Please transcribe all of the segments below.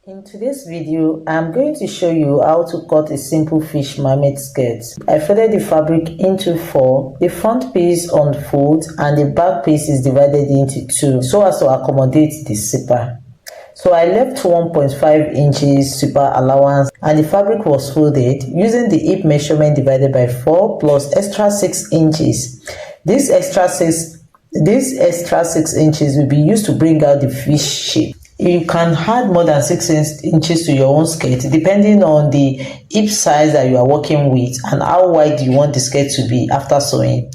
In today's video, I'm going to show you how to cut a simple fish mermaid skirt. I folded the fabric into 4. The front piece unfolds and the back piece is divided into 2 so as to accommodate the zipper. So I left 1.5 inches zipper allowance and the fabric was folded using the hip measurement divided by 4 plus extra 6 inches. This extra 6 inches will be used to bring out the fish shape. You can add more than 6 inches to your own skirt depending on the hip size that you are working with and how wide you want the skirt to be after sewing.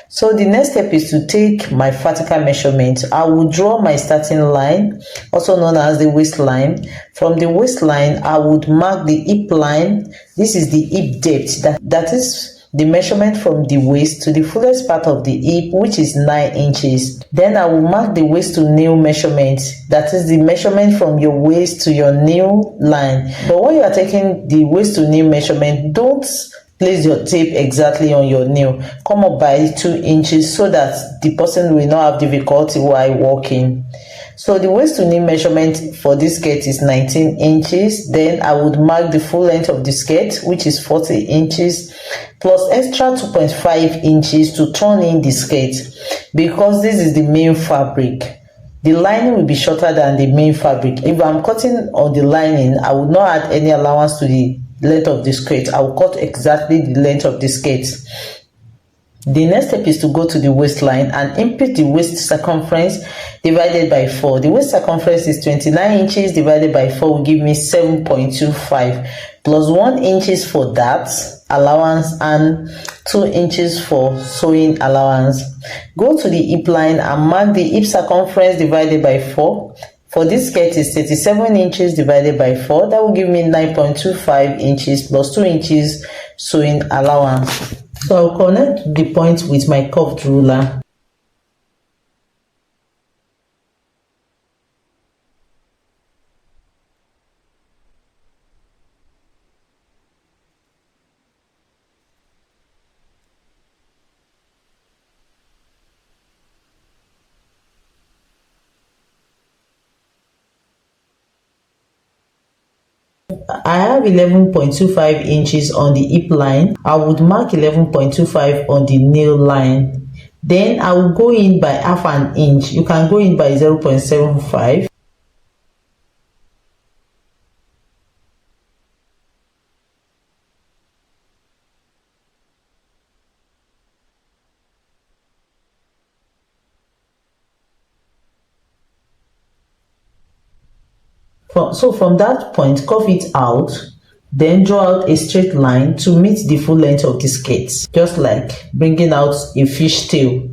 So the next step is to take my vertical measurement. I will draw my starting line, also known as the waistline. From the waistline, I would mark the hip line. This is the hip depth, that is the measurement from the waist to the fullest part of the hip, which is 9 inches. Then I will mark the waist to nail measurement, that is the measurement from your waist to your nail line. But when you are taking the waist to nail measurement, don't place your tape exactly on your nail. Come up by 2 inches so that the person will not have difficulty while walking. So the waist to nail measurement for this skirt is 19 inches. Then I would mark the full length of the skirt, which is 40 inches, plus extra 2.5 inches to turn in the skirt, because this is the main fabric. The lining will be shorter than the main fabric. If I'm cutting on the lining, I would not add any allowance to the length of the skirt. I will cut exactly the length of the skirt. The next step is to go to the waistline and input the waist circumference divided by 4. The waist circumference is 29 inches divided by 4 will give me 7.25 plus 1 inches for that allowance and 2 inches for sewing allowance. Go to the hip line and mark the hip circumference divided by 4. For this skirt is 37 inches divided by 4. That will give me 9.25 inches plus 2 inches sewing allowance. So I'll connect the point with my curved ruler. I have 11.25 inches on the hip line. I would mark 11.25 on the nail line. Then I will go in by half an inch. You can go in by 0.75. So from that point, curve it out, then draw out a straight line to meet the full length of the skirt, just like bringing out a fish tail.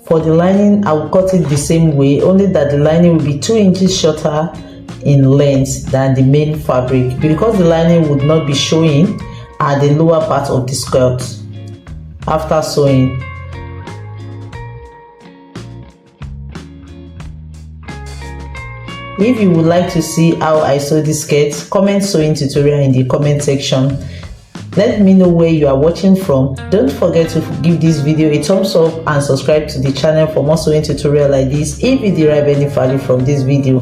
For the lining, I will cut it the same way, only that the lining will be 2 inches shorter in length than the main fabric, because the lining would not be showing at the lower part of the skirt after sewing. If you would like to see how I sew this skirt, comment sewing tutorial in the comment section. Let me know where you are watching from. Don't forget to give this video a thumbs up and subscribe to the channel for more sewing tutorial like this if you derive any value from this video.